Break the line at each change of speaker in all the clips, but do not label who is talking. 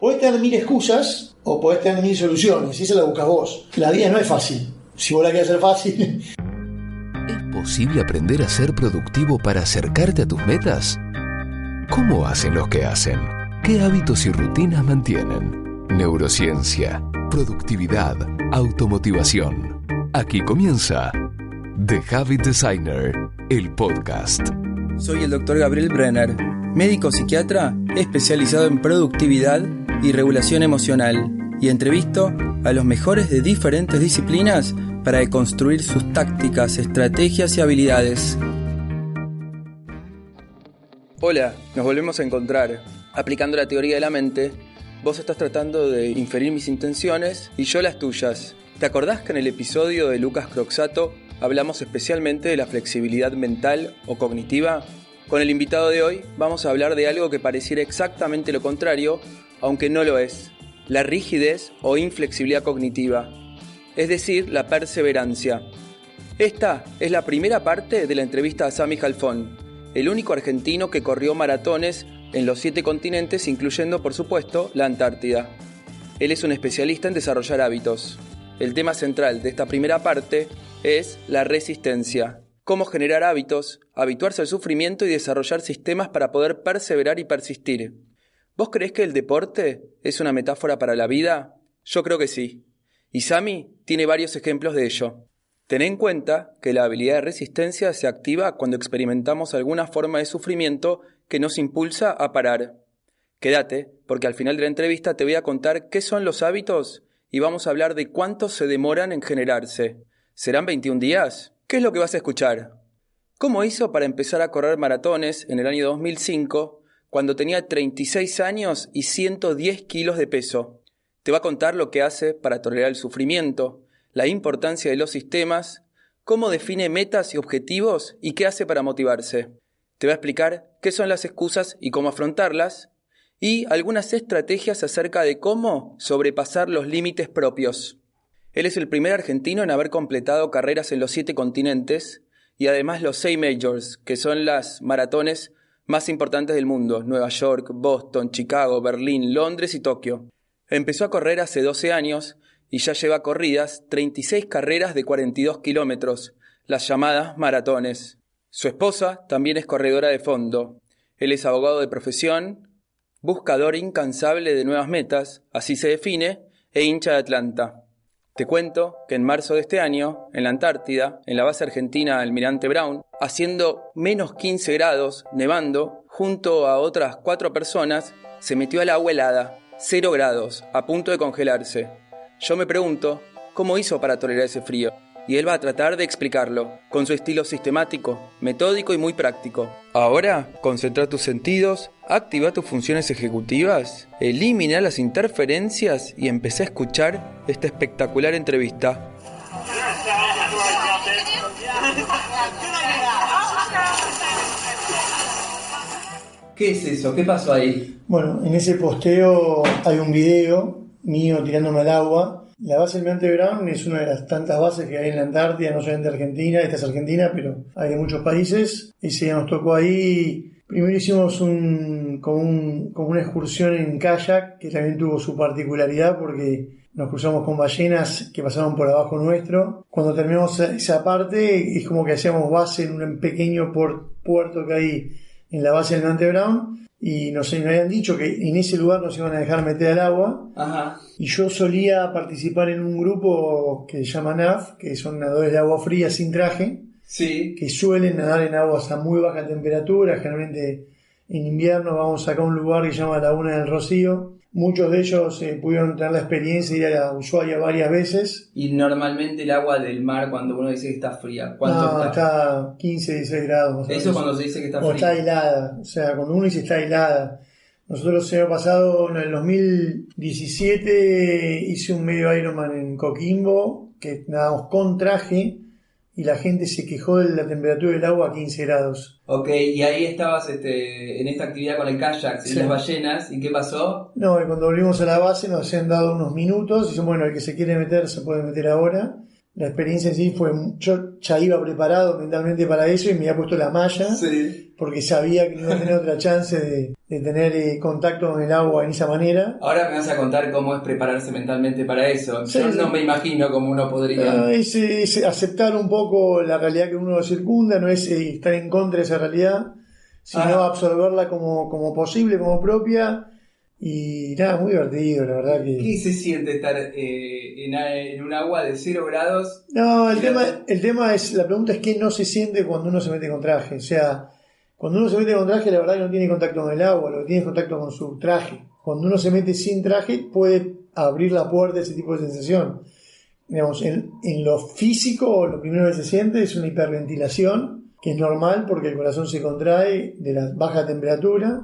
Podés tener 1000 excusas o podés tener 1000 soluciones, y esa la buscas vos. La vida no es fácil. Si vos la querés hacer fácil.
¿Es posible aprender a ser productivo para acercarte a tus metas? ¿Cómo hacen los que hacen? ¿Qué hábitos y rutinas mantienen? Neurociencia, productividad, automotivación. Aquí comienza The Habit Designer, el podcast.
Soy el Dr. Gabriel Brenner, médico psiquiatra especializado en productividad y regulación emocional, y entrevisto a los mejores de diferentes disciplinas para deconstruir sus tácticas, estrategias y habilidades. Hola, nos volvemos a encontrar. Aplicando la teoría de la mente, vos estás tratando de inferir mis intenciones y yo las tuyas. ¿Te acordás que en el episodio de Lucas Croxatto hablamos especialmente de la flexibilidad mental o cognitiva? Con el invitado de hoy vamos a hablar de algo que pareciera exactamente lo contrario, aunque no lo es: la rigidez o inflexibilidad cognitiva, es decir, la perseverancia. Esta es la primera parte de la entrevista a Sami Halfon, el único argentino que corrió maratones en los 7 continentes, incluyendo, por supuesto, la Antártida. Él es un especialista en desarrollar hábitos. El tema central de esta primera parte es la resistencia. Cómo generar hábitos, habituarse al sufrimiento y desarrollar sistemas para poder perseverar y persistir. ¿Vos creés que el deporte es una metáfora para la vida? Yo creo que sí. Y Sami tiene varios ejemplos de ello. Ten en cuenta que la habilidad de resistencia se activa cuando experimentamos alguna forma de sufrimiento que nos impulsa a parar. Quédate, porque al final de la entrevista te voy a contar qué son los hábitos y vamos a hablar de cuánto se demoran en generarse. ¿Serán 21 días? ¿Qué es lo que vas a escuchar? ¿Cómo hizo para empezar a correr maratones en el año 2005, cuando tenía 36 años y 110 kilos de peso? Te va a contar lo que hace para tolerar el sufrimiento, la importancia de los sistemas, cómo define metas y objetivos y qué hace para motivarse. Te va a explicar qué son las excusas y cómo afrontarlas, y algunas estrategias acerca de cómo sobrepasar los límites propios. Él es el primer argentino en haber completado carreras en los 7 continentes y además los 6 majors, que son las maratones más importantes del mundo: Nueva York, Boston, Chicago, Berlín, Londres y Tokio. Empezó a correr hace 12 años y ya lleva corridas 36 carreras de 42 kilómetros, las llamadas maratones. Su esposa también es corredora de fondo. Él es abogado de profesión, buscador incansable de nuevas metas, así se define, e hincha de Atlanta. Te cuento que en marzo de este año, en la Antártida, en la base argentina Almirante Brown, haciendo menos 15 grados, nevando, junto a otras 4 personas, se metió al agua helada, 0 grados, a punto de congelarse. Yo me pregunto, ¿cómo hizo para tolerar ese frío? Y él va a tratar de explicarlo, con su estilo sistemático, metódico y muy práctico. Ahora, concentra tus sentidos, activa tus funciones ejecutivas, elimina las interferencias y empecé a escuchar esta espectacular entrevista. ¿Qué es eso? ¿Qué pasó ahí?
Bueno, en ese posteo hay un video mío tirándome al agua. La base Almirante Brown es una de las tantas bases que hay en la Antártida, no solamente Argentina, esta es Argentina, pero hay de muchos países. Ese día nos tocó ahí. Primero hicimos como una excursión en kayak, que también tuvo su particularidad porque nos cruzamos con ballenas que pasaban por abajo nuestro. Cuando terminamos esa parte, es como que hacíamos base en un pequeño puerto que hay en la base del Almirante Brown. Y nos habían dicho que en ese lugar nos iban a dejar meter al agua.
Ajá.
Y yo solía participar en un grupo que se llama NAF, que son nadadores de agua fría sin traje.
Sí.
Que suelen nadar en aguas a muy baja temperatura. Generalmente en invierno vamos acá a un lugar que se llama Laguna del Rocío. Muchos de ellos pudieron tener la experiencia de ir a la Ushuaia varias veces.
Y normalmente el agua del mar, cuando uno dice que está fría, ¿cuánto
está 15, 16 grados.
Eso es cuando se dice que está
fría. O está helada. O sea, cuando uno dice está helada. Nosotros el año pasado, en el 2017, hice un medio Ironman en Coquimbo, que nadamos con traje, y la gente se quejó de la temperatura del agua a 15 grados.
Ok, y ahí estabas en esta actividad con el kayak, y las ballenas, ¿y qué pasó?
No, y cuando volvimos a la base nos habían dado unos minutos, y dicen, bueno, el que se quiere meter se puede meter ahora. La experiencia en sí fue, yo ya iba preparado mentalmente para eso y me había puesto la malla,
Sí.
porque sabía que no iba a tener otra chance de tener contacto con el agua en esa manera.
Ahora me vas a contar cómo es prepararse mentalmente para eso.
Sí,
Yo
sí.
no me imagino cómo uno podría...
Es aceptar un poco la realidad que uno circunda, no es estar en contra de esa realidad, sino absorberla como posible, como propia. Y nada, muy divertido, la verdad que...
¿Qué se siente estar en un agua de 0 grados?
No, el tema es, la pregunta es qué no se siente cuando uno se mete con traje. O sea, cuando uno se mete con traje, la verdad que no tiene contacto con el agua, lo que tiene es contacto con su traje. Cuando uno se mete sin traje, puede abrir la puerta a ese tipo de sensación. Digamos, en lo físico, lo primero que se siente es una hiperventilación, que es normal porque el corazón se contrae de la baja temperatura.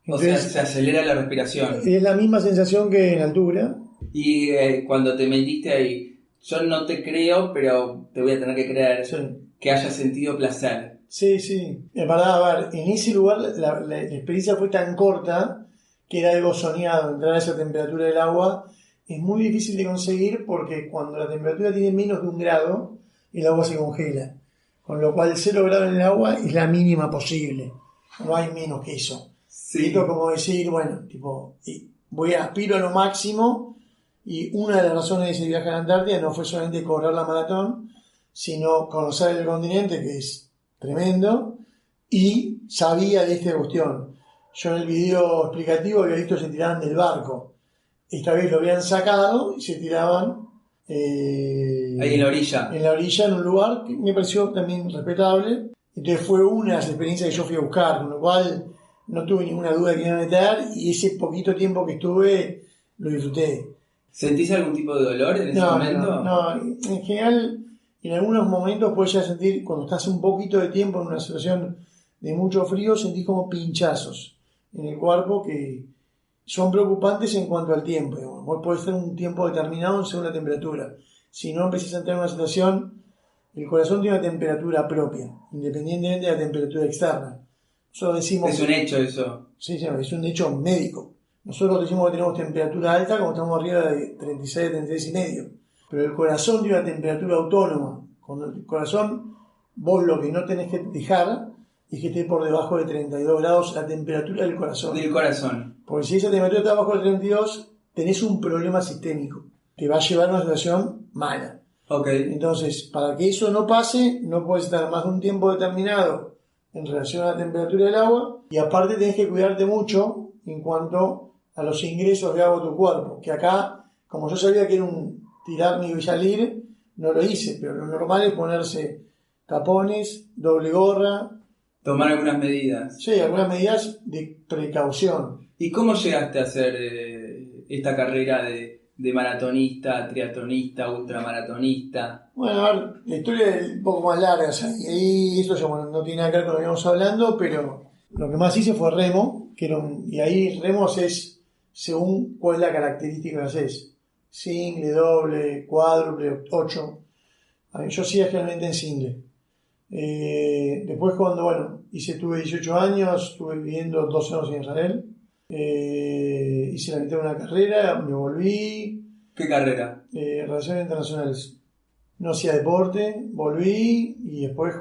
Entonces,
O sea, se acelera la respiración.
es la misma sensación que en altura.
Y cuando te metiste ahí, yo no te creo, pero te voy a tener que creer
Sí.
que hayas sentido placer.
Sí, sí. En verdad, a ver, en ese lugar la experiencia fue tan corta que era algo soñado, entrar a esa temperatura del agua. Es muy difícil de conseguir porque cuando la temperatura tiene menos de 1 grado, el agua se congela. Con lo cual 0 grados en el agua es la mínima posible. No hay menos que eso.
Sí.
Esto es como decir, bueno, tipo, voy a aspiro a lo máximo, y una de las razones de ese viaje a la Antártida no fue solamente correr la maratón, sino conocer el continente, que es tremendo, y sabía de esta cuestión. Yo en el video explicativo había visto que se tiraban del barco. Esta vez lo habían sacado y se tiraban
Ahí en la orilla.
en la orilla, en un lugar que me pareció también respetable. Entonces fue una de las experiencias que yo fui a buscar, con lo cual no tuve ninguna duda de que iba a meter, y ese poquito tiempo que estuve lo disfruté.
¿Sentís algún tipo de dolor en ese momento?
No, en general, en algunos momentos puedes ya sentir, cuando estás un poquito de tiempo en una situación de mucho frío, sentís como pinchazos en el cuerpo que son preocupantes en cuanto al tiempo. Vos podés estar un tiempo determinado según la temperatura. Si no empezás a entrar en una situación, el corazón tiene una temperatura propia, independientemente de la temperatura externa. Nosotros decimos...
Es un hecho eso.
Sí, es un hecho médico. Nosotros decimos que tenemos temperatura alta cuando estamos arriba de 36, 36 y medio. Pero el corazón tiene una temperatura autónoma. Con el corazón, vos lo que no tenés que dejar es que esté por debajo de 32 grados la temperatura del corazón.
Del corazón.
Porque si esa temperatura está abajo de 32, tenés un problema sistémico. Te va a llevar a una situación mala.
Ok.
Entonces, para que eso no pase, no puedes estar más de un tiempo determinado en relación a la temperatura del agua, y aparte tenés que cuidarte mucho en cuanto a los ingresos de agua a tu cuerpo, que acá, como yo sabía que era un tirar ni salir, no lo hice, pero lo normal es ponerse tapones, doble gorra.
Tomar algunas medidas.
Sí, algunas medidas de precaución.
¿Y cómo llegaste a hacer esta carrera de maratonista, triatlonista, ultramaratonista?
Bueno, a ver, la historia es un poco más larga, o sea, y ahí eso ya, bueno, no tiene nada que ver con lo que íbamos hablando, pero lo que más hice fue remo, y ahí remos es según cuál es la característica que haces. Single, doble, cuádruple, 8. A mí, yo hacía generalmente en single. Después cuando, tuve 18 años, estuve viviendo 2 años en Israel. Hice la mitad de una carrera, me volví.
¿Qué carrera?
Relaciones internacionales. No hacía deporte, volví y después,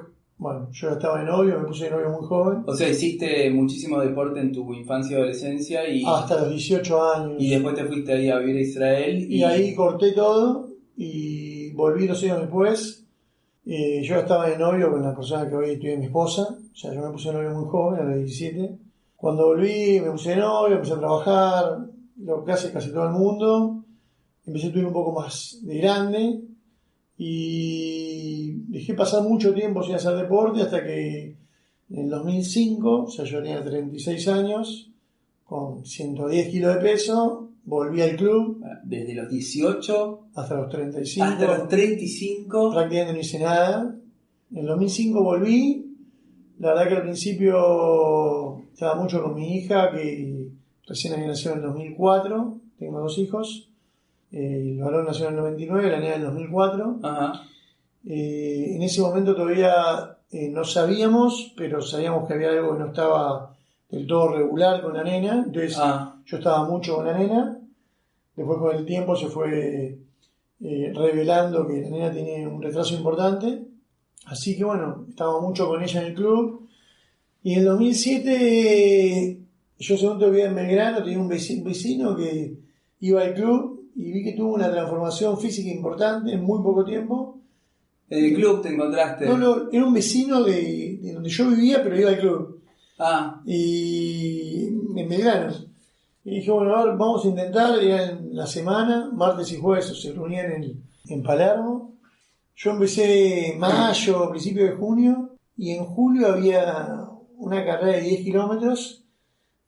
yo estaba de novio, me puse de novio muy joven.
O sea, hiciste muchísimo deporte en tu infancia y adolescencia y...
Hasta los 18 años.
Y después te fuiste ahí a vivir a Israel
y ahí corté todo y volví 2 años después. Yo estaba de novio con la persona que hoy estoy mi esposa. O sea, yo me puse de novio muy joven, a los 17. Cuando volví me puse de novio, empecé a trabajar, lo que hace casi todo el mundo. Empecé a estudiar un poco más de grande y dejé pasar mucho tiempo sin hacer deporte hasta que en el 2005, o sea, yo tenía 36 años, con 110 kilos de peso, volví al club.
Desde los 18
hasta los 35.
Hasta los 35.
Prácticamente no hice nada. En el 2005 volví. La verdad que al principio estaba mucho con mi hija, que recién había nacido en el 2004. Tengo 2 hijos. El varón nació en el 99, la nena en el 2004.
Ajá.
En ese momento todavía no sabíamos, pero sabíamos que había algo que no estaba del todo regular con la nena. Entonces yo estaba mucho con la nena. Después con el tiempo se fue revelando que la nena tiene un retraso importante. Así que bueno, estaba mucho con ella en el club. Y en el 2007, yo según te vivía en Belgrano, tenía un vecino que iba al club y vi que tuvo una transformación física importante en muy poco tiempo.
¿En el club te encontraste?
No, era un vecino de donde yo vivía, pero iba al club.
Ah.
Y en Belgrano. Y dije, bueno, a ver, vamos a intentar, era en la semana, martes y jueves se reunían en Palermo. Yo empecé en mayo, principio de junio, y en julio había una carrera de 10 kilómetros,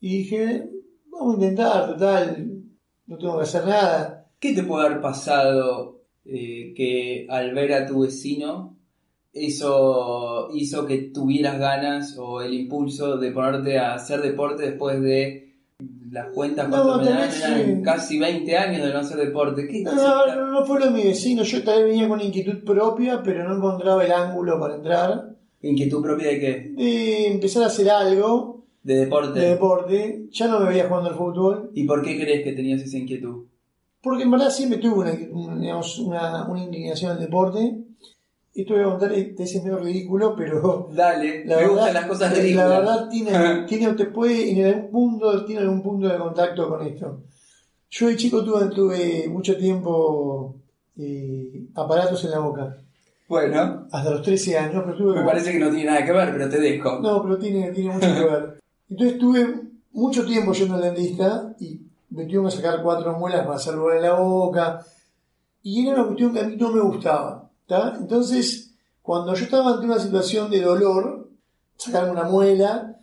y dije, vamos a intentar, total, no tengo que hacer nada.
¿Qué te puede haber pasado que al ver a tu vecino eso hizo que tuvieras ganas o el impulso de ponerte a hacer deporte después de las cuentas cuando me dan eran casi 20 años de no hacer deporte?
No fue lo de mi vecino, yo tal vez venía con inquietud propia, pero no encontraba el ángulo para entrar.
¿Inquietud propia de qué?
De empezar a hacer algo.
¿De deporte?
De deporte. Ya no me veía jugando al fútbol.
¿Y por qué crees que tenías esa inquietud?
Porque en verdad siempre tuve una inclinación al deporte. Esto voy a contar, es medio ridículo, pero...
Dale, me gustan las cosas ridículas.
La verdad tiene algún punto de contacto con esto. Yo de chico tuve mucho tiempo aparatos en la boca.
Bueno.
Hasta los 13 años, pero tuve...
Me parece que no tiene nada que ver, pero te dejo.
No, pero tiene mucho que ver. Entonces tuve mucho tiempo yendo al dentista y me tuvieron que sacar 4 muelas para hacer lugar en la boca. Y era una cuestión que a mí no me gustaba, ¿tá? Entonces, cuando yo estaba ante una situación de dolor, sacarme una muela,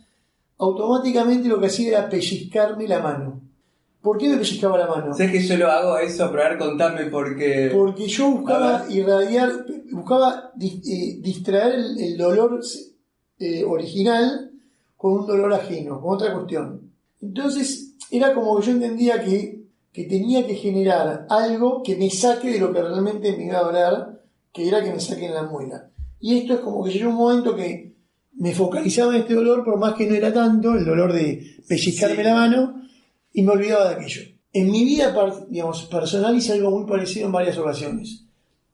automáticamente lo que hacía era pellizcarme la mano. ¿Por qué me pellizcaba la mano?
¿Sabes que yo lo hago eso? Pero a ver, contame por qué.
Porque yo buscaba distraer el dolor original con un dolor ajeno, con otra cuestión. Entonces, era como que yo entendía que tenía que generar algo que me saque de lo que realmente me iba a doler, que era que me saquen la muela. Y esto es como que llegó un momento que me focalizaba en este dolor, por más que no era tanto, el dolor de pellizcarme la mano, y me olvidaba de aquello. En mi vida, personal hice algo muy parecido en varias ocasiones.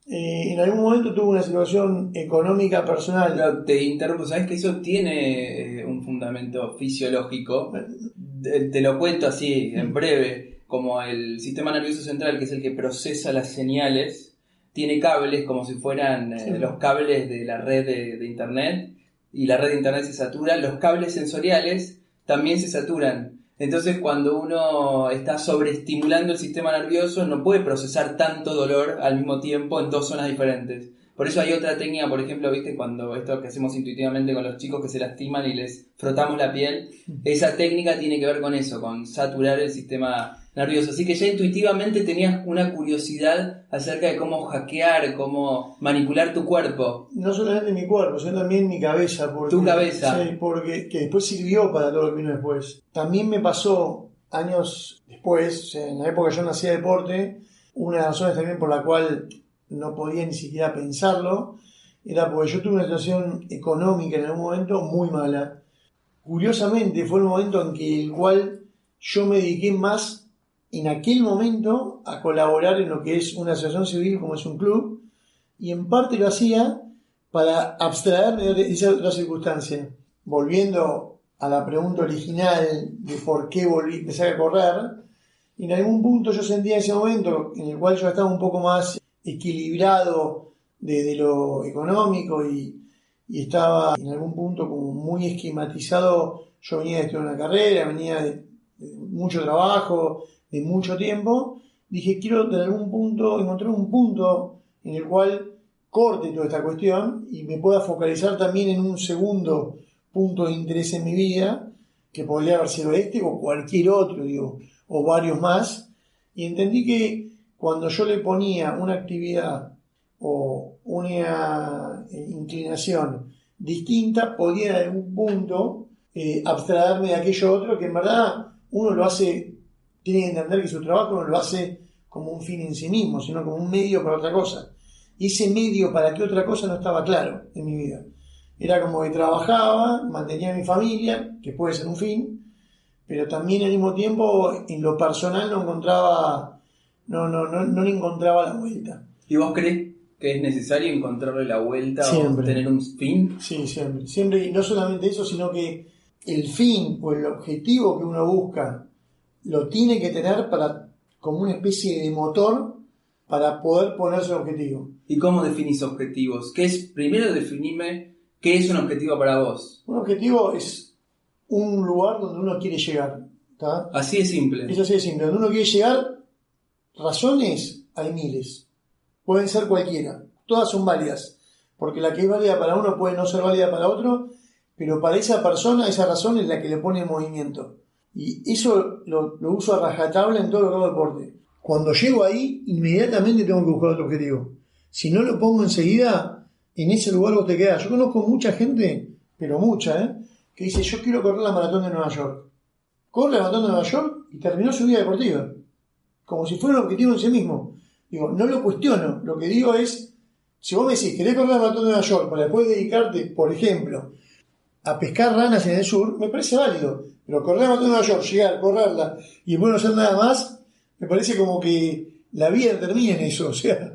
En algún momento tuve una situación económica personal.
Pero te interrumpo, ¿sabes que eso tiene un fundamento fisiológico? Te lo cuento así, en breve. Como el sistema nervioso central, que es el que procesa las señales, tiene cables como si fueran los cables de la red de internet, y la red de internet se satura. Los cables sensoriales también se saturan. Entonces, cuando uno está sobreestimulando el sistema nervioso, no puede procesar tanto dolor al mismo tiempo en 2 zonas diferentes. Por eso hay otra técnica, por ejemplo, ¿viste? Cuando esto que hacemos intuitivamente con los chicos que se lastiman y les frotamos la piel, esa técnica tiene que ver con eso, con saturar el sistema nervioso. Así que ya intuitivamente tenías una curiosidad acerca de cómo hackear, cómo manipular tu cuerpo.
No solamente mi cuerpo, sino también mi cabeza.
Tu cabeza.
Sí, porque que después sirvió para todo lo que vino después. También me pasó años después, o sea, en la época que yo no hacía deporte, una de las razones también por la cual no podía ni siquiera pensarlo, era porque yo tuve una situación económica en algún momento muy mala. Curiosamente fue el momento en que el cual yo me dediqué más en aquel momento a colaborar en lo que es una asociación civil como es un club, y en parte lo hacía para abstraerme de esa otra circunstancia. Volviendo a la pregunta original de por qué empecé a correr, en algún punto yo sentía ese momento en el cual yo estaba un poco más equilibrado de lo económico y estaba en algún punto como muy esquematizado. Yo venía de estudiar una carrera, venía de mucho trabajo, de mucho tiempo. Dije, quiero en algún punto encontrar un punto en el cual corte toda esta cuestión y me pueda focalizar también en un segundo punto de interés en mi vida, que podría haber sido este o cualquier otro, o varios más. Y entendí que cuando yo le ponía una actividad o una inclinación distinta, podía en algún punto abstraerme de aquello otro, que en verdad uno lo hace, tiene que entender que su trabajo no lo hace como un fin en sí mismo, sino como un medio para otra cosa. Y ese medio para qué otra cosa no estaba claro en mi vida. Era como que trabajaba, mantenía a mi familia, que puede ser un fin, pero también al mismo tiempo en lo personal no encontraba no le encontraba la vuelta.
¿Y vos crees que es necesario encontrarle la vuelta
Siempre.
o tener un fin?
Sí, siempre. Siempre, y no solamente eso, sino que el fin o el objetivo que uno busca lo tiene que tener como una especie de motor para poder ponerse el objetivo.
¿Y cómo definís objetivos? Primero definime qué es un objetivo para vos.
Un objetivo es un lugar donde uno quiere llegar. ¿Tá?
Así de simple.
Es así de simple. Donde uno quiere llegar, razones hay miles. Pueden ser cualquiera. Todas son válidas. Porque la que es válida para uno puede no ser válida para otro, pero para esa persona, esa razón es la que le pone en movimiento. Y eso lo uso a rajatabla en todo lo que hago deporte. Cuando llego ahí, inmediatamente tengo que buscar otro objetivo. Si no lo pongo enseguida, en ese lugar vos te quedás. Yo conozco mucha gente, pero mucha, que dice, yo quiero correr la maratón de Nueva York. Corre la maratón de Nueva York y terminó su vida deportiva. Como si fuera un objetivo en sí mismo. Digo, no lo cuestiono. Lo que digo es, si vos me decís, querés correr la maratón de Nueva York para después dedicarte, por ejemplo, a pescar ranas en el sur, me parece válido. Pero correr la maratón de Nueva York, llegar, correrla y después no hacer nada más, me parece como que la vida termina en eso. O sea,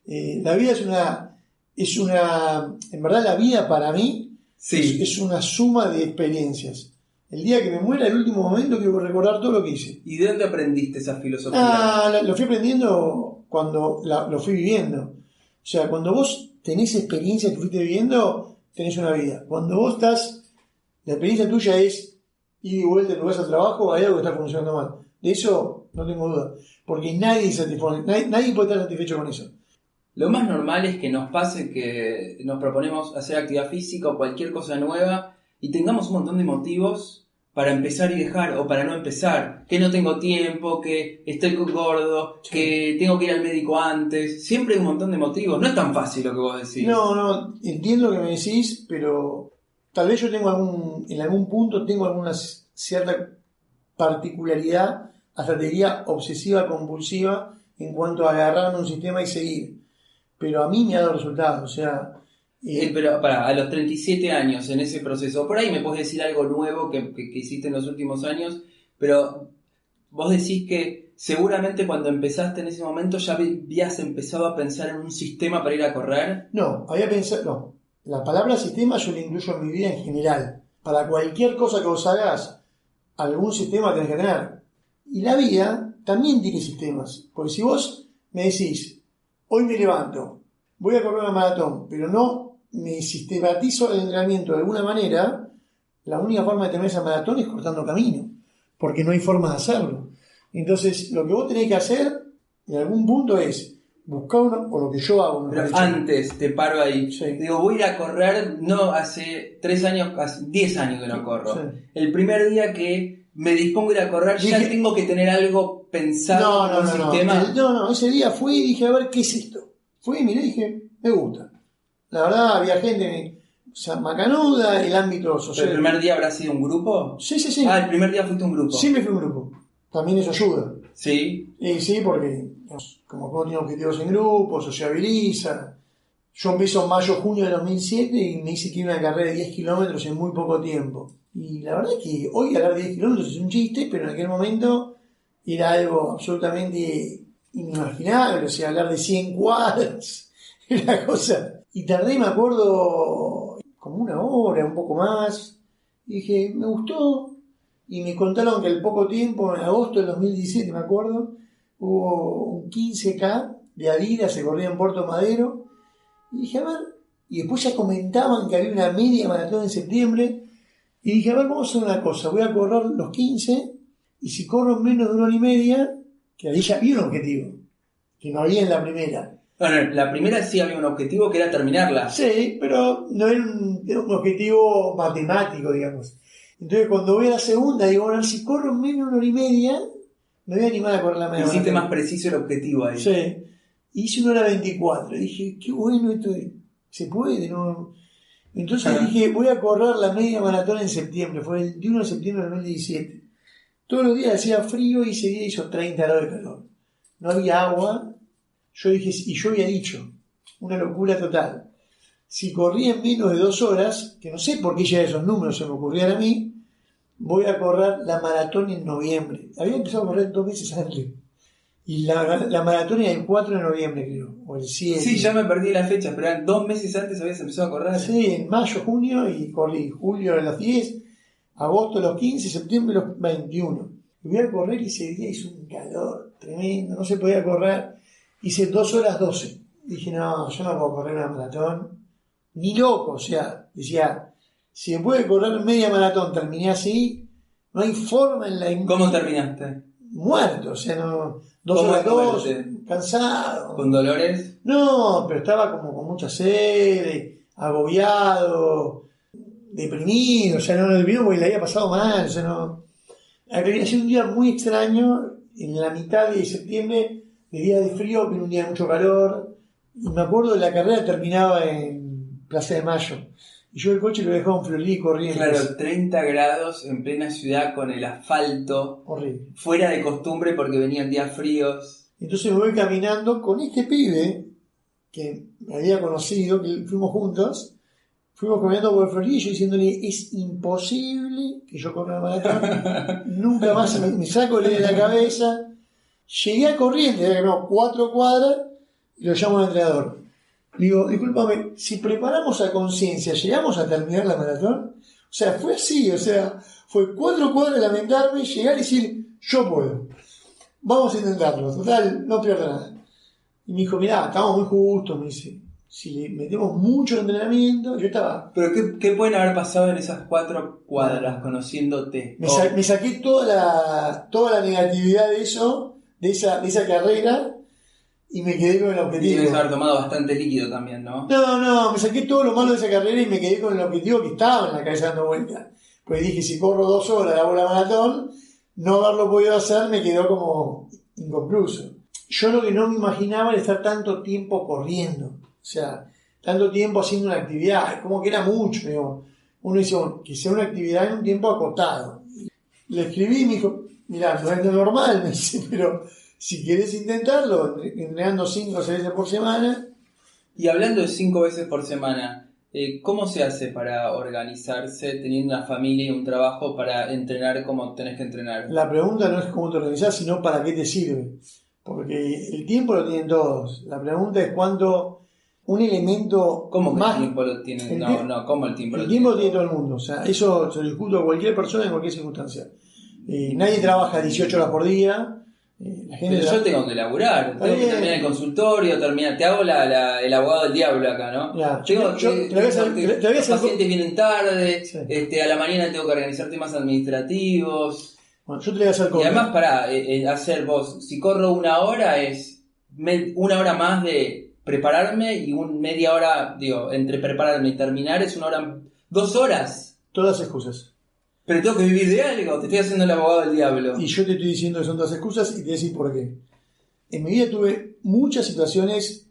la vida es una, en verdad la vida para mí
sí.
es una suma de experiencias. El día que me muera, el último momento, quiero recordar todo lo que hice.
¿Y de dónde aprendiste esa filosofía?
Lo fui aprendiendo cuando lo fui viviendo. O sea, cuando vos tenés experiencias que fuiste viviendo, tenés una vida. Cuando vos estás, la experiencia tuya es ir y vuelta de tu casa al trabajo, hay algo que está funcionando mal. De eso no tengo duda. Porque nadie puede estar satisfecho con eso.
Lo más normal es que nos pase que nos proponemos hacer actividad física o cualquier cosa nueva y tengamos un montón de motivos para empezar y dejar o para no empezar. Que no tengo tiempo, que estoy gordo, sí, que tengo que ir al médico antes. Siempre hay un montón de motivos. No es tan fácil lo que vos decís.
No, entiendo lo que me decís, pero tal vez yo en algún punto tengo alguna cierta particularidad, hasta te diría obsesiva compulsiva, en cuanto a agarrarme un sistema y seguir. Pero a mí me ha dado resultados, o sea...
pero a los 37 años en ese proceso, por ahí me podés decir algo nuevo que hiciste en los últimos años, pero vos decís que seguramente cuando empezaste en ese momento ya habías empezado a pensar en un sistema para ir a correr.
No, la palabra sistema yo la incluyo en mi vida en general. Para cualquier cosa que vos hagas, algún sistema tenés que tener. Y la vida también tiene sistemas, porque si vos me decís, hoy me levanto, voy a correr una maratón, pero no me sistematizo el entrenamiento de alguna manera, la única forma de tener esa maratón es cortando camino, porque no hay forma de hacerlo. Entonces, lo que vos tenés que hacer, en algún punto, es buscar o lo que yo hago.
Pero antes, te paro ahí.
Sí.
Digo, voy a ir a correr, no hace 3 años, hace 10 años que no corro.
Sí.
El primer día que me dispongo a ir a correr, ya tengo que tener algo pensado en un sistema.
No, ese día fui y dije, a ver, ¿qué es esto? Fui y miré y dije, me gusta. La verdad, había gente macanuda, el ámbito social.
¿El primer día habrá sido un grupo?
Sí.
El primer día fuiste un grupo.
Siempre fui un grupo. También eso ayuda.
Sí.
Sí, porque como uno tiene objetivos en grupo, sociabiliza. Yo empiezo en mayo-junio de 2007 y me hice que una carrera de 10 kilómetros en muy poco tiempo. Y la verdad es que hoy hablar de 10 kilómetros es un chiste, pero en aquel momento era algo absolutamente inimaginable. O sea, hablar de 100 cuadras era cosa. Y tardé, me acuerdo, como 1 hora, un poco más. Y dije, me gustó. Y me contaron que al poco tiempo, en agosto del 2017, me acuerdo, hubo un 15K de Adidas, se corría en Puerto Madero. Y dije, a ver, y después ya comentaban que había una media maratón en septiembre. Y dije, a ver, vamos a hacer una cosa, voy a correr los 15, y si corro en menos de 1 hora y media, que ahí ya había un objetivo, que no había en la primera.
Bueno, la primera sí había un objetivo que era terminarla.
Sí, pero no era un objetivo matemático, digamos. Entonces cuando voy a la segunda, digo, bueno, si corro en menos de 1 hora y media, me voy a animar a correr la media.
Hiciste más preciso el objetivo ahí.
Sí. Hice 1 hora 24. Dije, qué bueno esto, se puede, ¿no? Entonces dije, voy a correr la media maratón en septiembre. Fue el 21 de septiembre de 2017. Todos los días hacía frío y ese día hizo 30 grados de calor. No había agua. Yo dije, y yo había dicho, una locura total. Si corría en menos de 2 horas, que no sé por qué ya esos números se me ocurrían a mí, voy a correr la maratón en noviembre. Había empezado a correr 2 meses antes. Y la maratón era el 4 de noviembre, creo, o el 7.
Sí, ya me perdí la fecha, pero eran 2 meses antes habías empezado a correr.
Sí, en mayo, junio, y corrí julio a los 10, agosto a los 15, septiembre a los 21. Y voy a correr y ese día hizo un calor tremendo, no se podía correr. Hice 2 horas 12. Dije, no, yo no puedo correr una maratón. Ni loco, o sea, decía, si me puede correr media maratón, terminé así, no hay forma en la...
¿Cómo terminaste?
Muerto, o sea, no, 2 horas 2, cansado.
¿Con dolores?
No, pero estaba como con mucha sed, agobiado, deprimido, o sea, no olvidó porque le había pasado mal, o sea, no... Había sido un día muy extraño, en la mitad de septiembre, de día de frío, pero un día de mucho calor, y me acuerdo de la carrera terminaba en Plaza de Mayo. Y yo el coche lo dejaba en Florida corriendo.
Claro, 30 grados en plena ciudad con el asfalto.
Horrible.
Fuera de costumbre porque venían días fríos.
Entonces me voy caminando con este pibe que me había conocido, que fuimos juntos. Fuimos caminando por Florida y yo diciéndole, es imposible que yo corra la maratón. Nunca más me saco de la cabeza. Llegué a Corrientes, había caminado 4 cuadras y lo llamo al entrenador. Le digo, discúlpame, si preparamos a conciencia, ¿llegamos a terminar la maratón? O sea, fue así, o sea, fue 4 cuadras lamentarme, llegar y decir, yo puedo. Vamos a intentarlo, total, no pierdo nada. Y me dijo, mirá, estamos muy justos, me dice, si le metemos mucho entrenamiento, yo estaba...
¿Pero qué pueden haber pasado en esas 4 cuadras conociéndote?
Me saqué toda la negatividad de eso, de esa carrera, y me quedé con el objetivo.
Debes haber tomado bastante líquido también, ¿no?
No, me saqué todo lo malo de esa carrera y me quedé con el objetivo que estaba en la cabeza dando vuelta. Pues dije, si corro 2 horas hago la maratón, no haberlo podido hacer me quedó como inconcluso. Yo lo que no me imaginaba era estar tanto tiempo corriendo. O sea, tanto tiempo haciendo una actividad. Como que era mucho, digo. Uno dice, bueno, que sea una actividad en un tiempo acotado. Le escribí y me dijo, mirá, no es lo normal, me dice, pero... Si querés intentarlo, entrenando 5 o 6 veces por semana.
Y hablando de 5 veces por semana, ¿cómo se hace para organizarse teniendo una familia y un trabajo para entrenar como tenés que entrenar?
La pregunta no es cómo te organizás, sino para qué te sirve. Porque el tiempo lo tienen todos. La pregunta es cuánto un elemento...
¿Cómo que
más...
el tiempo lo tienen? ¿Cómo el tiempo lo tiene?
El tiempo lo tiene todo el mundo. O sea, eso se lo discuto a cualquier persona en cualquier circunstancia. Nadie trabaja 18 horas por día.
La gente pero yo tengo que laburar, tengo que terminar el consultorio, te hago el abogado del diablo acá, ¿no?
Ya,
los pacientes vienen tarde, sí. A la mañana tengo que organizar temas administrativos.
Bueno, yo te voy a hacer
y además para hacer vos, si corro 1 hora es 1 hora más de prepararme y media hora, entre prepararme y terminar es 1 hora, 2 horas.
Todas excusas.
Pero tengo que vivir de algo, te estoy haciendo el abogado del diablo.
Y yo te estoy diciendo que son todas excusas y te voy a decir por qué. En mi vida tuve muchas situaciones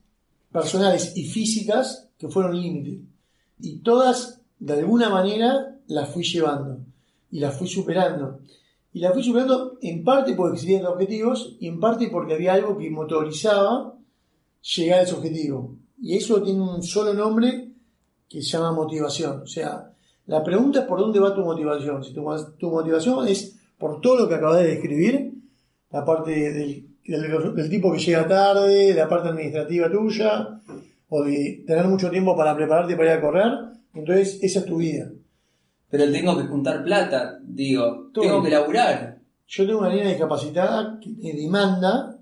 personales y físicas que fueron límite. Y todas, de alguna manera, las fui llevando. Y las fui superando. Y las fui superando en parte porque existían objetivos y en parte porque había algo que motorizaba llegar a ese objetivo. Y eso tiene un solo nombre que se llama motivación. O sea... La pregunta es por dónde va tu motivación. Si tu motivación es por todo lo que acabas de describir, la parte del tipo que llega tarde, la parte administrativa tuya, o de tener mucho tiempo para prepararte para ir a correr, entonces esa es tu vida.
Pero tengo que juntar plata, tengo que laburar.
Yo tengo una niña discapacitada que me demanda,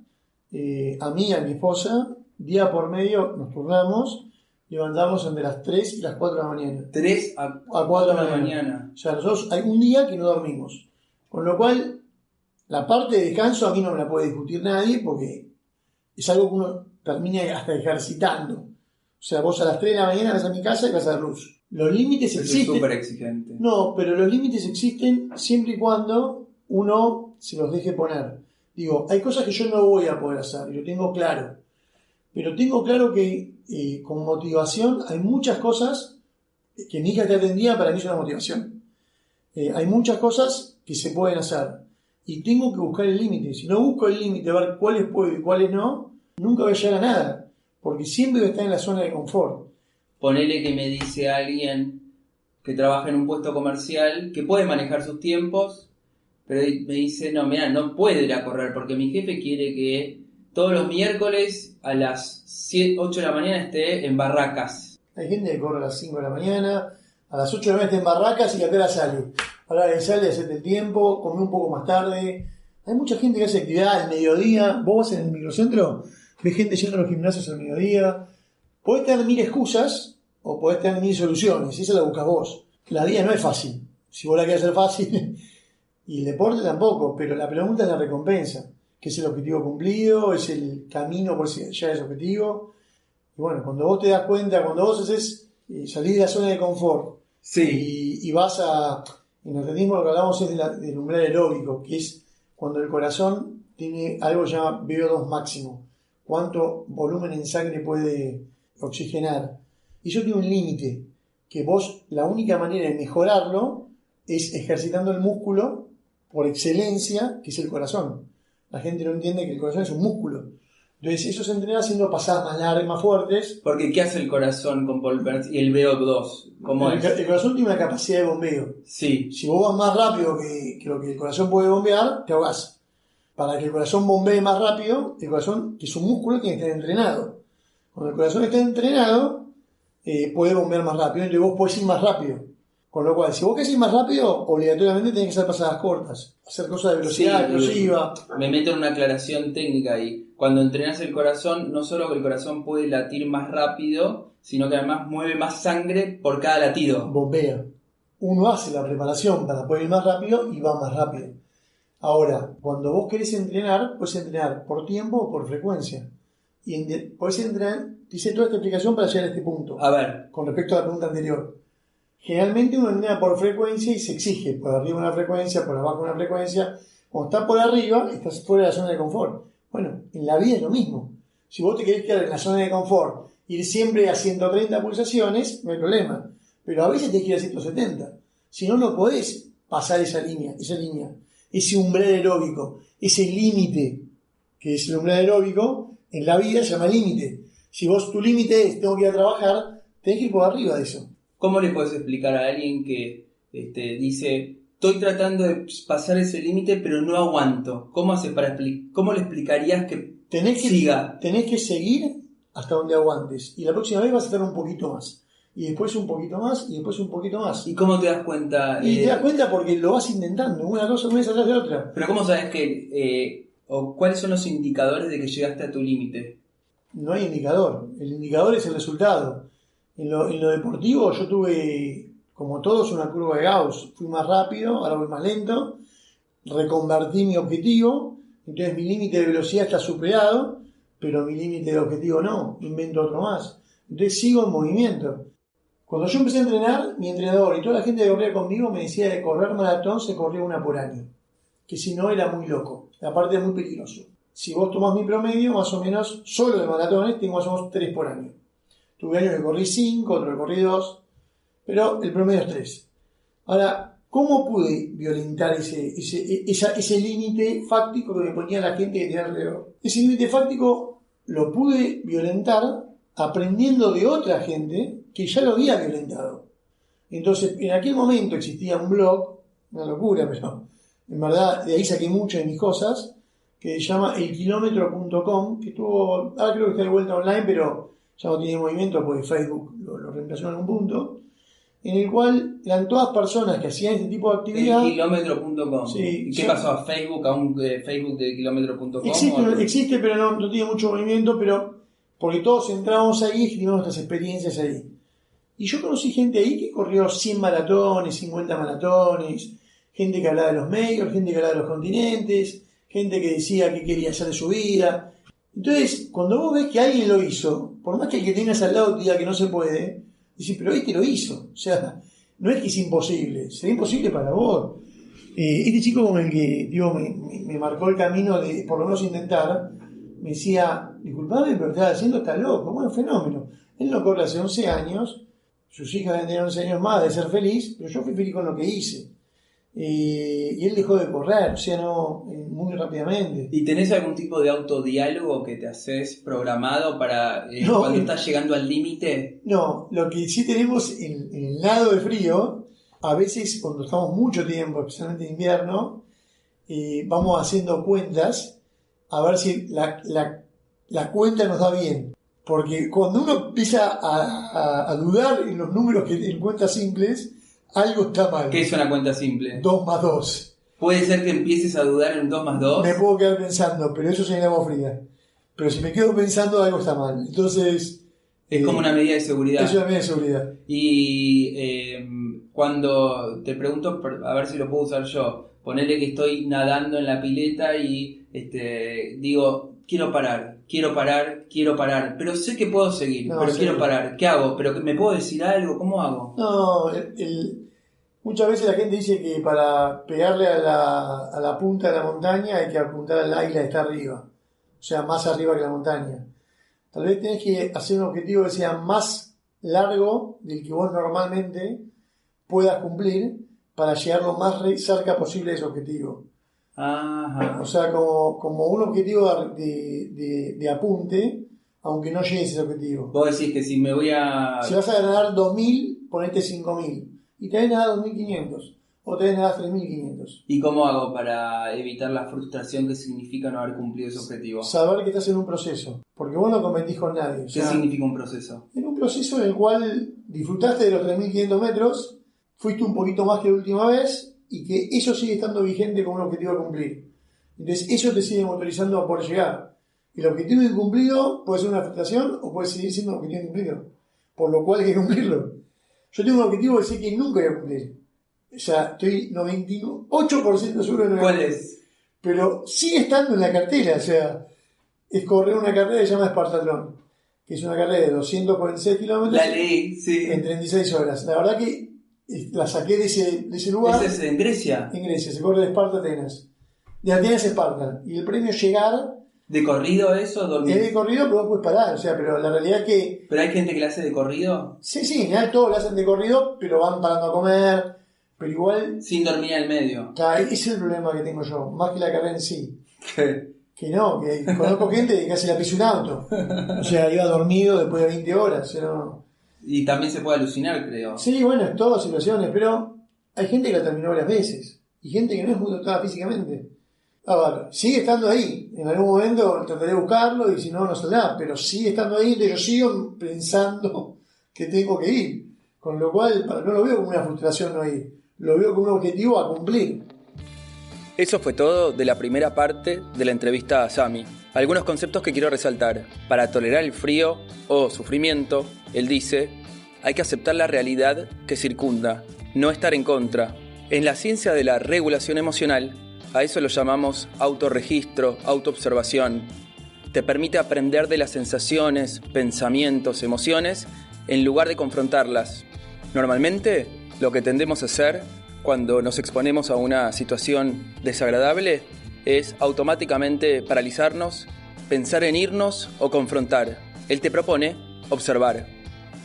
a mí y a mi esposa, día por medio nos turnamos, levantamos entre las 3 y las 4 de la mañana.
3 a 4 de la mañana.
O sea, nosotros hay un día que no dormimos. Con lo cual, la parte de descanso a mí no me la puede discutir nadie porque es algo que uno termina hasta ejercitando. O sea, vos a las 3 de la mañana vas a mi casa y vas a dar luz. Los límites existen.
Es súper exigente.
No, pero los límites existen siempre y cuando uno se los deje poner. Digo, hay cosas que yo no voy a poder hacer, y lo tengo claro. Pero tengo claro que con motivación hay muchas cosas que mi hija te atendía, para mí es una motivación. Hay muchas cosas que se pueden hacer y tengo que buscar el límite. Si no busco el límite, a ver cuáles puedo y cuáles no, nunca voy a llegar a nada, porque siempre voy a estar en la zona de confort.
Ponele que me dice alguien que trabaja en un puesto comercial que puede manejar sus tiempos, pero me dice, no, mira, no puedo ir a correr porque mi jefe quiere que todos los miércoles a las 8 de la mañana esté en Barracas.
Hay gente que corre a las 5 de la mañana, a las 8 de la mañana está en Barracas y a qué hora sale. Ahora que sale, hacete el tiempo, come un poco más tarde. Hay mucha gente que hace actividad al mediodía. Vos vas en el microcentro, ves gente yendo a los gimnasios al mediodía. Podés tener 1000 excusas o podés tener 1000 soluciones. Esa la buscas vos. La vida no es fácil. Si vos la querés hacer fácil, y el deporte tampoco, pero la pregunta es la recompensa. ¿Qué es el objetivo cumplido? ¿Es el camino por llegar a ese objetivo? Y bueno, cuando vos te das cuenta, cuando vos haces salir de la zona de confort,
sí,
y vas a... En el atletismo lo que hablamos es del umbral aeróbico, que es cuando el corazón tiene algo llamado VO2 máximo. Cuánto volumen en sangre puede oxigenar. Y eso tiene un límite, que vos, la única manera de mejorarlo es ejercitando el músculo por excelencia, que es el corazón. La gente no entiende que el corazón es un músculo. Entonces eso se entrena haciendo pasadas más largas, más fuertes.
Porque ¿qué hace el corazón con Paul Burns y el VO2? ¿Cómo es?
El corazón tiene una capacidad de bombeo.
Sí.
Si vos vas más rápido que lo que el corazón puede bombear, te ahogás. Para que el corazón bombee más rápido, el corazón, que es un músculo, tiene que estar entrenado. Cuando el corazón está entrenado, puede bombear más rápido, entonces vos podés ir más rápido. Con lo cual, si vos querés ir más rápido, obligatoriamente tenés que hacer pasadas cortas, hacer cosas de velocidad explosiva.
Me meto en una aclaración técnica ahí. Cuando entrenas el corazón, no solo que el corazón puede latir más rápido, sino que además mueve más sangre por cada latido.
Bombea. Uno hace la preparación para poder ir más rápido y va más rápido. Ahora, cuando vos querés entrenar, puedes entrenar por tiempo o por frecuencia. Y podés entrenar, te hice toda esta explicación para llegar a este punto.
A ver.
Con respecto a la pregunta anterior. Generalmente uno entrena por frecuencia y se exige por arriba una frecuencia, por abajo una frecuencia. Cuando estás por arriba, estás fuera de la zona de confort. Bueno, en la vida es lo mismo. Si vos te querés quedar en la zona de confort, ir siempre a 130 pulsaciones, no hay problema. Pero a veces tenés que ir a 170. Si no, no podés pasar esa línea, ese umbral aeróbico, ese límite, que es el umbral aeróbico, en la vida se llama límite. Si vos tu límite es tengo que ir a trabajar, tenés que ir por arriba de eso.
¿Cómo le puedes explicar a alguien que dice, estoy tratando de pasar ese límite pero no aguanto? ¿Cómo le explicarías que siga?
Tenés que seguir hasta donde aguantes. Y la próxima vez vas a hacer un poquito más. Y después un poquito más, y después un poquito más.
¿Y cómo te das cuenta?
Y te das cuenta porque lo vas intentando, una cosa una vez atrás de otra.
Pero ¿cómo sabes o cuáles son los indicadores de que llegaste a tu límite?
No hay indicador. El indicador es el resultado. En lo deportivo yo tuve, como todos, una curva de Gauss. Fui más rápido, ahora voy más lento. Reconvertí mi objetivo. Entonces mi límite de velocidad está superado, pero mi límite de objetivo no. Invento otro más. Entonces sigo en movimiento. Cuando yo empecé a entrenar, mi entrenador y toda la gente que corría conmigo me decía de correr maratón se corría una por año. Que si no era muy loco. Aparte es muy peligroso. Si vos tomás mi promedio, más o menos, solo de maratones, tengo más o menos 3 por año. Tuve años que corrí 5, otros que corrí 2, pero el promedio es 3. Ahora, ¿cómo pude violentar ese límite fáctico que me ponía la gente que tenía alrededor? Ese límite fáctico lo pude violentar aprendiendo de otra gente que ya lo había violentado. Entonces, en aquel momento existía un blog, una locura, pero en verdad de ahí saqué muchas de mis cosas, que se llama elkilómetro.com, que estuvo, ahora creo que está de vuelta online, pero ya no tiene movimiento porque Facebook lo reemplazó en algún punto, en el cual eran todas personas que hacían este tipo de actividad.
Elkilómetro.com.
Sí,
¿Y qué pasó a Facebook, a un Facebook de kilómetro.com?
Existe, pero no tiene mucho movimiento, pero porque todos entramos ahí y escribimos nuestras experiencias ahí. Y yo conocí gente ahí que corrió 100 maratones, 50 maratones, gente que hablaba de los medios, gente que hablaba de los continentes, gente que decía que quería hacer de su vida. Entonces, cuando vos ves que alguien lo hizo, por más que el que tengas al lado te diga que no se puede, decís, pero este lo hizo. O sea, no es que es imposible, sería imposible para vos. Este chico con el que me marcó el camino de por lo menos intentar, me decía, disculpame, pero estás haciendo, está loco. Bueno, fenómeno. Él no corre hace 11 años, sus hijas deben tener 11 años más de ser feliz, pero yo fui feliz con lo que hice. Y él dejó de correr, o sea, no, muy rápidamente.
¿Y tenés algún tipo de autodiálogo que te haces programado para cuando estás llegando al límite?
No, lo que sí tenemos en el lado de frío, a veces cuando estamos mucho tiempo, especialmente en invierno, vamos haciendo cuentas a ver si la cuenta nos da bien. Porque cuando uno empieza a dudar en los números en cuentas simples, algo está mal.
¿Qué es una cuenta simple?
2 más 2.
¿Puede ser que empieces a dudar en un 2 más 2?
Me puedo quedar pensando, pero eso sería agua fría. Pero si me quedo pensando, algo está mal. Entonces...
Es como una medida de seguridad.
Es una medida de seguridad.
Y cuando te pregunto, a ver si lo puedo usar yo, ponele que estoy nadando en la pileta y digo, quiero parar, pero sé que puedo seguir, pero
sí.
Quiero parar. ¿Qué hago? ¿Pero me puedo decir algo? ¿Cómo hago?
No, muchas veces la gente dice que para pegarle a la punta de la montaña hay que apuntar al águila que está arriba. O sea, más arriba que la montaña. Tal vez tenés que hacer un objetivo que sea más largo del que vos normalmente puedas cumplir para llegar lo más cerca posible de ese objetivo.
Ajá.
O sea, como un objetivo de apunte, aunque no llegues a ese objetivo.
Vos decís que si me voy a...
Si vas a ganar 2.000, ponete 5.000. Y te vas a ganar 2.500. O te vas a ganar 3.500.
¿Y cómo hago para evitar la frustración que significa no haber cumplido ese objetivo?
Saber que estás en un proceso. Porque vos no competís con nadie.
¿Qué significa un proceso?
En un proceso en el cual disfrutaste de los 3.500 metros, fuiste un poquito más que la última vez, y que eso sigue estando vigente como un objetivo a cumplir. Entonces eso te sigue motorizando a poder llegar. El objetivo incumplido puede ser una frustración o puede seguir siendo un objetivo incumplido. Por lo cual hay que cumplirlo. Yo tengo un objetivo que sé que nunca voy a cumplir. O sea, estoy 98% seguro de no.
¿Cuál es?
Pero sigue estando en la cartera. O sea, es correr una carrera que se llama Espartatlón, que es una carrera de 246 kilómetros.
La leí, sí.
En 36 horas. La verdad que la saqué de ese lugar.
¿Ese es en Grecia?
En Grecia, se corre de Esparta a Atenas. De Atenas a Esparta. Y el premio es llegar.
¿De corrido eso? ¿Dormir?
Es de corrido, pero vos puedes parar. O sea, pero la realidad es que.
¿Pero hay gente que la hace de corrido?
Sí, en general todos lo hacen de corrido, pero van parando a comer. Pero igual.
Sin dormir en el medio.
Ese es el problema que tengo yo, más que la carrera en sí.
¿Qué?
Que no, que conozco gente que casi la pisa un auto. O sea, iba dormido después de 20 horas. O sea, no.
Y también se puede alucinar, creo.
Sí, bueno, es todas situaciones, pero hay gente que la terminó varias veces. Y gente que no es muy dotada físicamente. Ver, sigue estando ahí. En algún momento trataré de buscarlo y si no, no saldrá. Pero sigue estando ahí, entonces yo sigo pensando que tengo que ir. Con lo cual, no lo veo como una frustración no ir. Lo veo como un objetivo a cumplir.
Eso fue todo de la primera parte de la entrevista a Sami. Algunos conceptos que quiero resaltar. Para tolerar el frío o sufrimiento, él dice, hay que aceptar la realidad que circunda, no estar en contra. En la ciencia de la regulación emocional, a eso lo llamamos autorregistro, autoobservación. Te permite aprender de las sensaciones, pensamientos, emociones, en lugar de confrontarlas. Normalmente, lo que tendemos a hacer cuando nos exponemos a una situación desagradable es automáticamente paralizarnos, pensar en irnos o confrontar. Él te propone observar.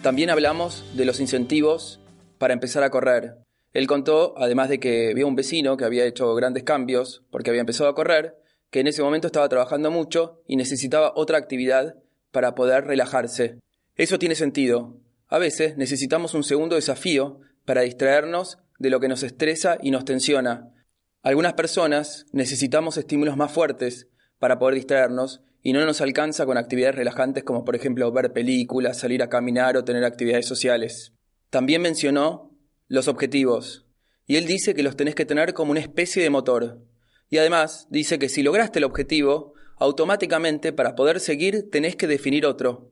También hablamos de los incentivos para empezar a correr. Él contó, además de que vio un vecino que había hecho grandes cambios porque había empezado a correr, que en ese momento estaba trabajando mucho y necesitaba otra actividad para poder relajarse. Eso tiene sentido. A veces necesitamos un segundo desafío para distraernos de lo que nos estresa y nos tensiona. Algunas personas necesitamos estímulos más fuertes para poder distraernos y no nos alcanza con actividades relajantes como por ejemplo ver películas, salir a caminar o tener actividades sociales. También mencionó los objetivos, y él dice que los tenés que tener como una especie de motor. Y además dice que si lograste el objetivo, automáticamente para poder seguir tenés que definir otro.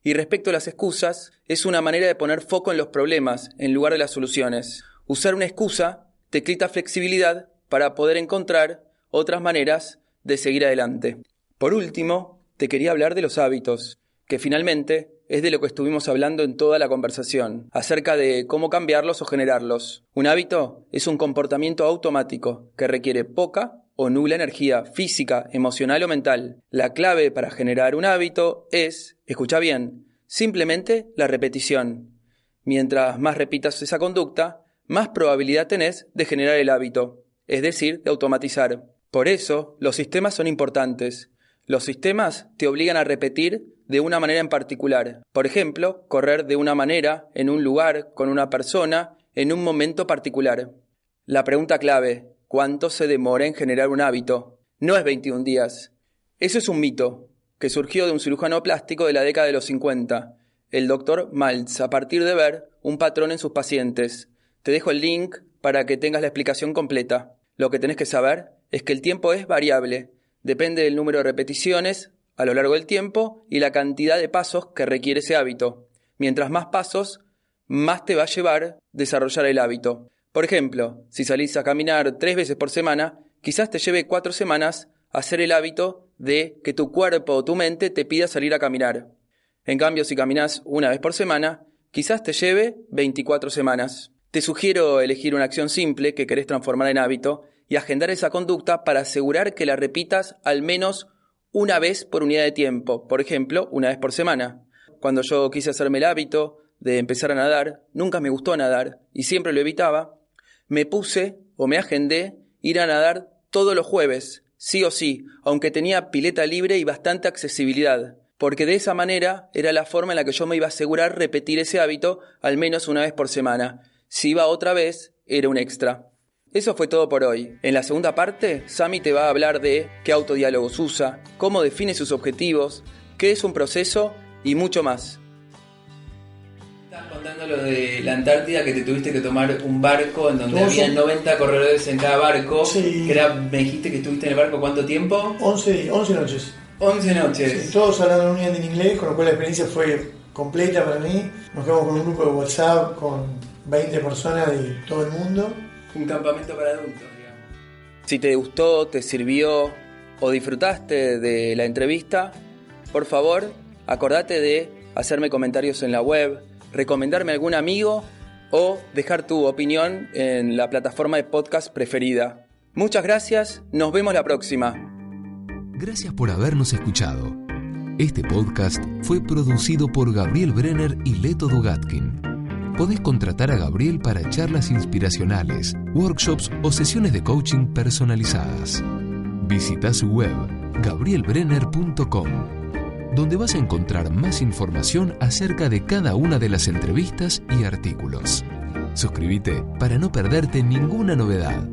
Y respecto a las excusas, es una manera de poner foco en los problemas en lugar de las soluciones. Usar una excusa te quita flexibilidad para poder encontrar otras maneras de seguir adelante. Por último, te quería hablar de los hábitos, que finalmente es de lo que estuvimos hablando en toda la conversación, acerca de cómo cambiarlos o generarlos. Un hábito es un comportamiento automático que requiere poca o nula energía física, emocional o mental. La clave para generar un hábito es, escucha bien, simplemente la repetición. Mientras más repitas esa conducta, más probabilidad tenés de generar el hábito, es decir, de automatizar. Por eso, los sistemas son importantes. Los sistemas te obligan a repetir de una manera en particular. Por ejemplo, correr de una manera, en un lugar, con una persona, en un momento particular. La pregunta clave, ¿cuánto se demora en generar un hábito? No es 21 días. Eso es un mito que surgió de un cirujano plástico de la década de los 50, el Dr. Maltz, a partir de ver un patrón en sus pacientes. Te dejo el link para que tengas la explicación completa. Lo que tenés que saber es que el tiempo es variable, depende del número de repeticiones a lo largo del tiempo y la cantidad de pasos que requiere ese hábito. Mientras más pasos, más te va a llevar desarrollar el hábito. Por ejemplo, si salís a caminar 3 veces por semana, quizás te lleve 4 semanas hacer el hábito de que tu cuerpo o tu mente te pida salir a caminar. En cambio, si caminás 1 vez por semana, quizás te lleve 24 semanas. Te sugiero elegir una acción simple que querés transformar en hábito y agendar esa conducta para asegurar que la repitas al menos 1 vez por unidad de tiempo, por ejemplo, 1 vez por semana. Cuando yo quise hacerme el hábito de empezar a nadar, nunca me gustó nadar y siempre lo evitaba, me agendé ir a nadar todos los jueves, sí o sí, aunque tenía pileta libre y bastante accesibilidad, porque de esa manera era la forma en la que yo me iba a asegurar repetir ese hábito al menos 1 vez por semana. Si iba otra vez, era un extra. Eso fue todo por hoy. En la segunda parte, Sami te va a hablar de qué autodiálogos usa, cómo define sus objetivos, qué es un proceso y mucho más. Estás contando lo de la Antártida, que te tuviste que tomar un barco en donde había 90 corredores en cada barco.
Sí.
Me dijiste que estuviste en el barco ¿cuánto tiempo?
11 noches.
11 noches.
Sí, todos hablando en inglés, con lo cual la experiencia fue completa para mí. Nos quedamos con un grupo de WhatsApp con 20 personas de todo el mundo.
Un campamento para adultos, digamos. Si te gustó, te sirvió o disfrutaste de la entrevista, por favor, acordate de hacerme comentarios en la web, recomendarme a algún amigo o dejar tu opinión en la plataforma de podcast preferida. Muchas gracias, nos vemos la próxima.
Gracias por habernos escuchado. Este podcast fue producido por Gabriel Brenner y Leto Dugatkin. Podés contratar a Gabriel para charlas inspiracionales, workshops o sesiones de coaching personalizadas. Visita su web, gabrielbrenner.com, donde vas a encontrar más información acerca de cada una de las entrevistas y artículos. Suscríbete para no perderte ninguna novedad.